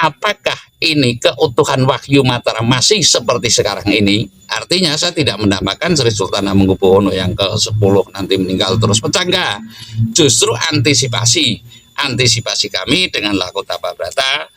apakah ini keutuhan Wahyu Mataram masih seperti sekarang ini? Artinya saya tidak menambahkan Sri Sultan Hamengkubuwono yang ke-10 nanti meninggal terus pecah, enggak. Justru antisipasi kami dengan Lakota Brata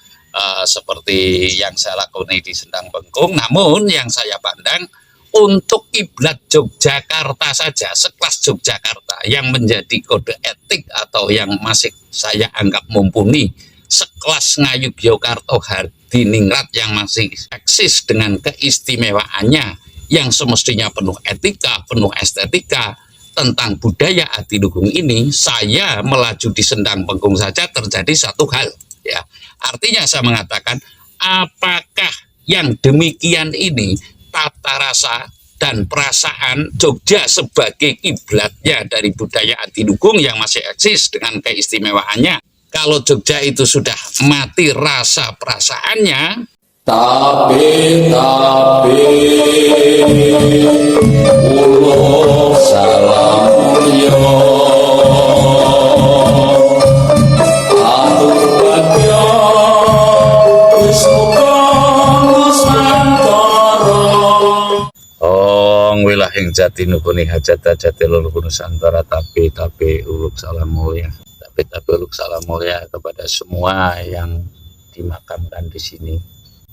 seperti yang saya lakoni di Sendang Bengkung. Namun yang saya pandang untuk kiblat Yogyakarta saja, sekelas Yogyakarta yang menjadi kode etik atau yang masih saya anggap mumpuni, sekelas Ngayogyakarta Hadiningrat yang masih eksis dengan keistimewaannya yang semestinya penuh etika, penuh estetika tentang budaya Adiluhung ini, saya melaju di Sendang Bengkung saja terjadi satu hal, ya. Artinya saya mengatakan, apakah yang demikian ini tata rasa dan perasaan Jogja sebagai kiblatnya dari budaya Adiluhung yang masih eksis dengan keistimewaannya? Kalau Jogja itu sudah mati rasa perasaannya, tapi ulo salam yo atur bagyo wis muga Nusantara. Ong wilahing jati nukuni hajat-hajat leluhur Nusantara, tapi uluk salam mulia. Tapi uluk salam mulia kepada semua yang dimakamkan di sini.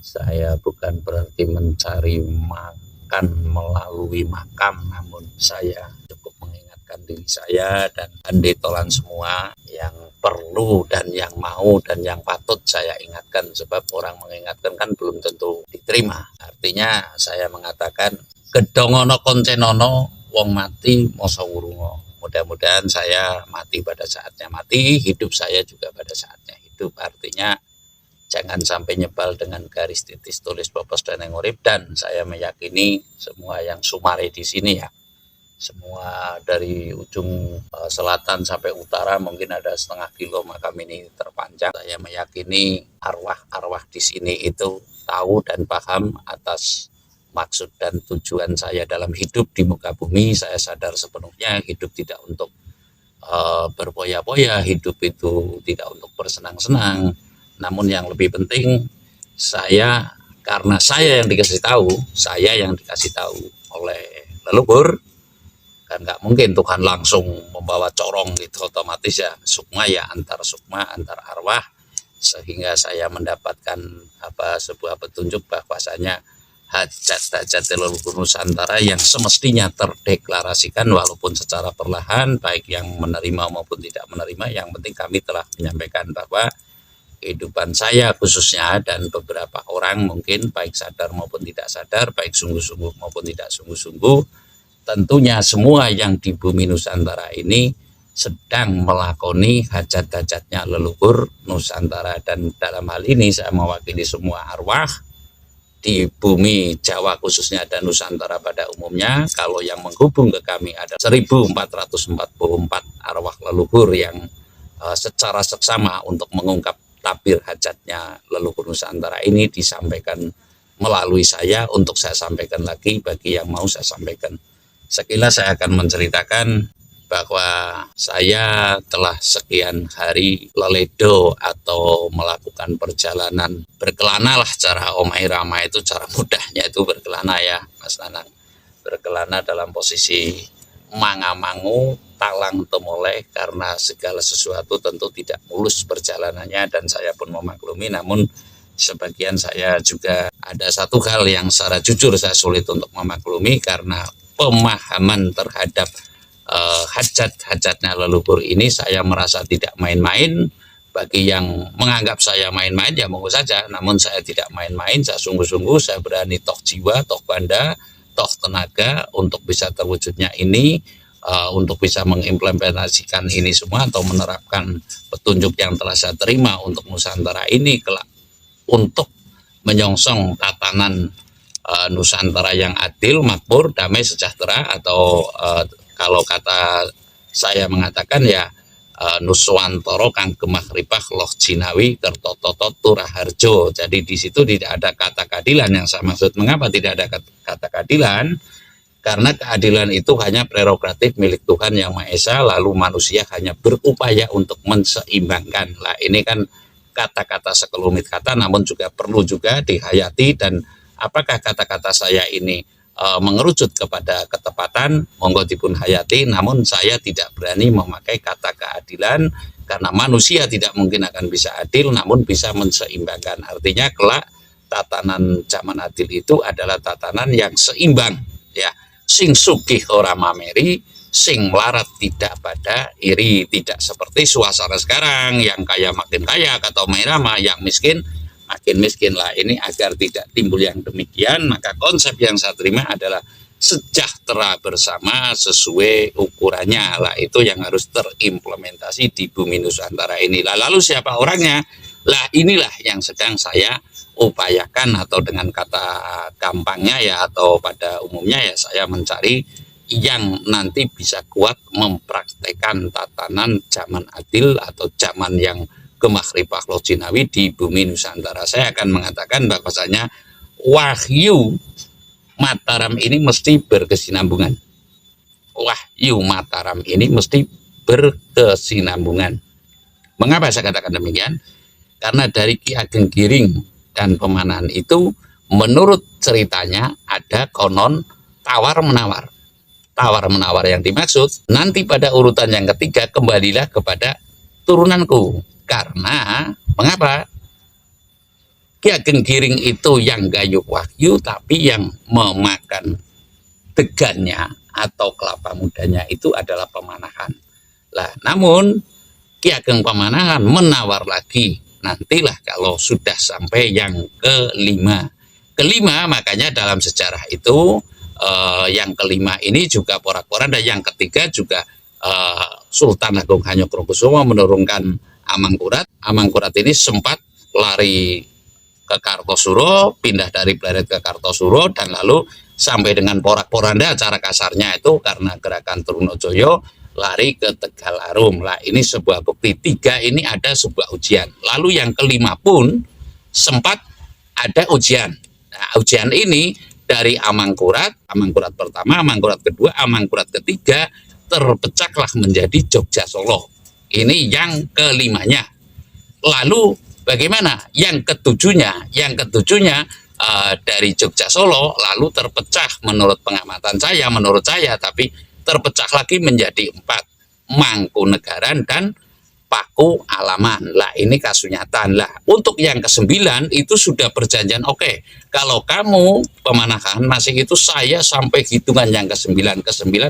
Saya bukan berarti mencari makan melalui makam, namun saya cukup mengingatkan diri saya dan handetolan semua yang perlu dan yang mau dan yang patut saya ingatkan, sebab orang mengingatkan kan belum tentu diterima. Artinya saya mengatakan gedongono koncenono wong mati moso wurungo. Mudah-mudahan saya mati pada saatnya mati, hidup saya juga pada saatnya hidup. Artinya jangan sampai nyebal dengan garis titis tulis bopos dan yang urip. Dan saya meyakini semua yang sumare di sini, ya, semua dari ujung selatan sampai utara, mungkin ada setengah kilo makam ini terpanjang. Saya meyakini arwah-arwah di sini itu tahu dan paham atas maksud dan tujuan saya dalam hidup di muka bumi. Saya sadar sepenuhnya hidup tidak untuk berboya-boya, hidup itu tidak untuk bersenang-senang. Namun yang lebih penting, karena saya yang dikasih tahu oleh leluhur, kan nggak mungkin Tuhan langsung membawa corong gitu, otomatis ya sukma, ya antar sukma, antar arwah, sehingga saya mendapatkan sebuah petunjuk bahwasanya hajat-hajat leluhur Nusantara yang semestinya terdeklarasikan walaupun secara perlahan, baik yang menerima maupun tidak menerima, yang penting kami telah menyampaikan bahwa kehidupan saya khususnya dan beberapa orang mungkin baik sadar maupun tidak sadar, baik sungguh-sungguh maupun tidak sungguh-sungguh, tentunya semua yang di bumi Nusantara ini sedang melakoni hajat-hajatnya leluhur Nusantara. Dan dalam hal ini saya mewakili semua arwah di bumi Jawa khususnya dan Nusantara pada umumnya. Kalau yang menghubung ke kami ada 1444 arwah leluhur yang secara seksama untuk mengungkap tabir hajatnya leluhur Nusantara ini disampaikan melalui saya, untuk saya sampaikan lagi bagi yang mau saya sampaikan. Sekilas saya akan menceritakan bahwa saya telah sekian hari leledo atau melakukan perjalanan berkelana lah, cara Om Irama itu, cara mudahnya itu berkelana, ya Mas Nanang, berkelana dalam posisi mangamangu talang temoleh, karena segala sesuatu tentu tidak mulus perjalanannya dan saya pun memaklumi. Namun sebagian saya juga ada satu hal yang secara jujur saya sulit untuk memaklumi, karena pemahaman terhadap hajat-hajatnya leluhur ini saya merasa tidak main-main. Bagi yang menganggap saya main-main ya monggo saja, namun saya tidak main-main, saya sungguh-sungguh, saya berani toh jiwa, toh banda, toh tenaga untuk bisa terwujudnya ini, untuk bisa mengimplementasikan ini semua atau menerapkan petunjuk yang telah saya terima untuk Nusantara ini kelak, untuk menyongsong tatanan Nusantara yang adil, makmur, damai, sejahtera, atau kalau kata saya mengatakan ya Nuswantoro kang gemah ripah loh Jinawi kertototo turaharjo. Jadi di situ tidak ada kata keadilan. Yang saya maksud mengapa tidak ada kata keadilan, karena keadilan itu hanya prerogatif milik Tuhan Yang Maha Esa, lalu manusia hanya berupaya untuk menseimbangkan. Lah ini kan kata-kata sekelumit kata, namun juga perlu juga dihayati. Dan apakah kata-kata saya ini mengerucut kepada ketepatan, monggo dipun hayati. Namun saya tidak berani memakai kata keadilan, karena manusia tidak mungkin akan bisa adil, namun bisa menseimbangkan. Artinya kelak tatanan zaman adil itu adalah tatanan yang seimbang, ya. Sing sugih ora mameri, sing melarat tidak pada iri. Tidak seperti suasana sekarang yang kaya makin kaya, atau merama yang miskin makin miskin. Lah ini agar tidak timbul yang demikian, maka konsep yang saya terima adalah sejahtera bersama sesuai ukurannya. Lah itu yang harus terimplementasi di bumi Nusantara ini. Lah lalu siapa orangnya? Lah inilah yang sedang saya upayakan, atau dengan kata gampangnya ya, atau pada umumnya ya, saya mencari yang nanti bisa kuat mempraktekkan tatanan zaman adil atau zaman yang gemakhrifah lojinawi di bumi Nusantara. Saya akan mengatakan bahwasanya wahyu Mataram ini mesti berkesinambungan. Wahyu Mataram ini mesti berkesinambungan. Mengapa saya katakan demikian? Karena dari Ki Ageng Giring dan Pemanahan itu, menurut ceritanya ada konon tawar-menawar. Tawar-menawar yang dimaksud nanti pada urutan yang ketiga kembalilah kepada turunanku. Karena mengapa? Ki Ageng Giring itu yang gayuh wahyu, tapi yang memakan degannya atau kelapa mudanya itu adalah Pemanahan. Lah, namun Ki Ageng Pemanahan menawar lagi. Nantilah kalau sudah sampai yang kelima. Kelima, makanya dalam sejarah itu yang kelima ini juga porak-poranda. Yang ketiga juga Sultan Agung Hanyokrokusumo menurunkan Amangkurat. Amangkurat ini sempat lari ke Kartosuro, pindah dari Pleret ke Kartosuro, dan lalu sampai dengan porak-poranda, cara kasarnya itu karena gerakan Trunojoyo lari ke Tegal Arum. Lah ini sebuah bukti. Tiga ini ada sebuah ujian. Lalu yang kelima pun sempat ada ujian. Nah, ujian ini dari Amangkurat, Amangkurat pertama, Amangkurat kedua, Amangkurat ketiga, terpecahlah menjadi Jogja Solo. Ini yang kelimanya. Lalu bagaimana yang ketujuhnya? Yang ketujuhnya dari Jogja Solo lalu terpecah menurut pengamatan saya, menurut saya, tapi terpecah lagi menjadi 4, Mangkunegaran dan Paku Alaman. Lah ini kasunyatan. Lah untuk yang ke-9 itu sudah perjanjian, oke, kalau kamu Pemanahan masih itu, saya sampai hitungan yang ke-9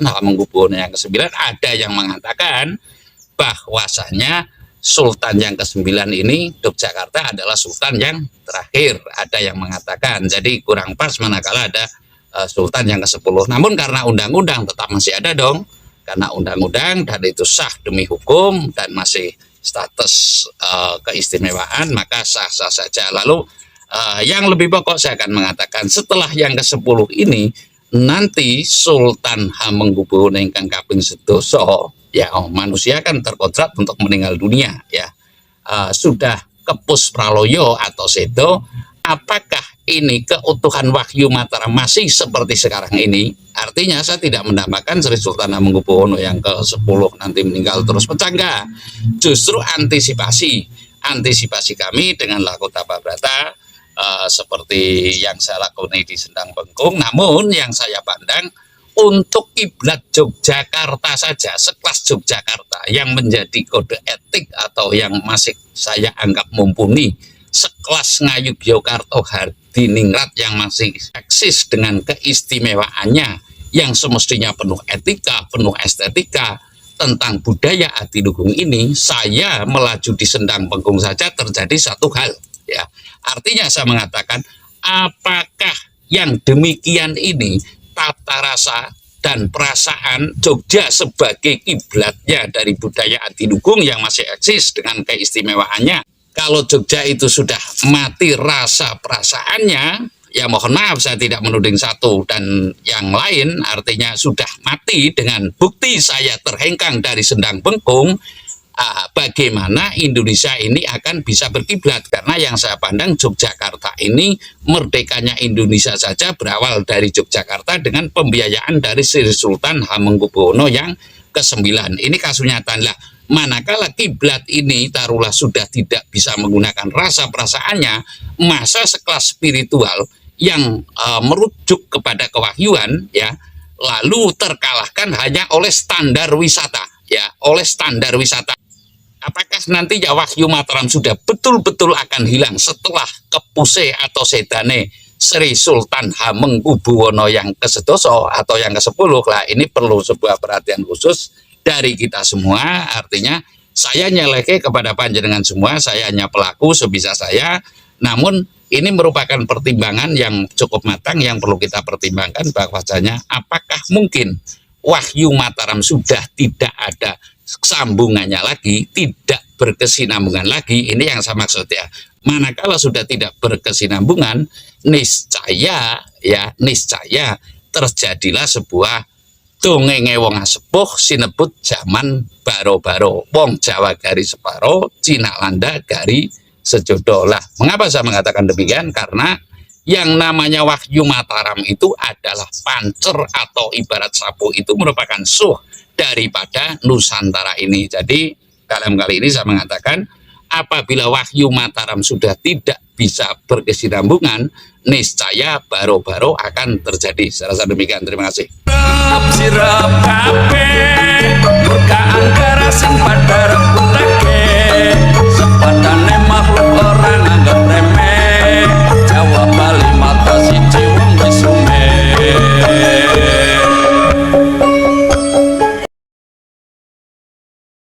Hamengkubuwono yang ke-9. Ada yang mengatakan bahwasanya Sultan yang ke-9 ini Yogyakarta adalah Sultan yang terakhir. Ada yang mengatakan, jadi kurang pas manakala ada Sultan yang ke-10. Namun karena undang-undang tetap masih ada dong, karena undang-undang dan itu sah demi hukum dan masih status keistimewaan, maka sah-sah saja. Lalu yang lebih pokok saya akan mengatakan, setelah yang ke-10 ini nanti Sultan Hamengkubuwono ingkang kaping 11, ya manusia kan terkontrak untuk meninggal dunia, ya sudah kepus praloyo atau sedo. Apakah ini keutuhan wahyu Mataram masih seperti sekarang ini? Artinya saya tidak menambahkan Sri Sultan Hamengkubuwono yang ke-10 nanti meninggal terus pecah, enggak. Justru antisipasi kami dengan Lakotapa Brata seperti yang saya lakoni di Sendang Bengkung. Namun yang saya pandang untuk kiblat Yogyakarta saja, sekelas Yogyakarta yang menjadi kode etik atau yang masih saya anggap mumpuni, sekelas Ngayogyakarta Hadiningrat yang masih eksis dengan keistimewaannya, yang semestinya penuh etika, penuh estetika tentang budaya Adiluhung ini, saya melaju di Sendang Bengkung saja terjadi satu hal, ya. Artinya saya mengatakan, apakah yang demikian ini tata rasa dan perasaan Jogja sebagai kiblatnya dari budaya Adiluhung yang masih eksis dengan keistimewaannya? Kalau Jogja itu sudah mati rasa perasaannya, ya mohon maaf saya tidak menuding satu dan yang lain, artinya sudah mati dengan bukti saya terhengkang dari Sendang Bengkung. Bagaimana Indonesia ini akan bisa berkiblat? Karena yang saya pandang Yogyakarta ini, merdekanya Indonesia saja berawal dari Yogyakarta dengan pembiayaan dari Sri Sultan Hamengkubuwono yang ke-9. Ini kasunyatan. Lah Manakala kiblat ini taruhlah sudah tidak bisa menggunakan rasa perasaannya, masa sekelas spiritual yang merujuk kepada kewahyuan ya, lalu terkalahkan hanya oleh standar wisata ya, oleh standar wisata. Apakah nanti ya Wahyu Mataram sudah betul-betul akan hilang setelah Kepuse atau Sedane Sri Sultan Hamengkubuwono yang ke-11 atau yang ke-10? Lah ini perlu sebuah perhatian khusus dari kita semua. Artinya saya nyeleke kepada panjenengan semua, saya hanya pelaku sebisa saya, namun ini merupakan pertimbangan yang cukup matang yang perlu kita pertimbangkan bahwasanya apakah mungkin Wahyu Mataram sudah tidak ada sambungannya lagi, tidak berkesinambungan lagi. Ini yang saya maksud ya. Manakala sudah tidak berkesinambungan, niscaya ya, niscaya terjadilah sebuah dongenge wong sepuh sinebut zaman baro-baro. Wong Jawa gari separo, Cina Landa gari sejodoh. Lah, mengapa saya mengatakan demikian? Karena yang namanya Wahyu Mataram itu adalah pancer atau ibarat sapu, itu merupakan suh daripada Nusantara ini. Jadi dalam kali ini saya mengatakan apabila Wahyu Mataram sudah tidak bisa berkesinambungan, niscaya baro-baro akan terjadi. Saya rasa demikian. Terima kasih. Sirap kabeh murkaan karasin pada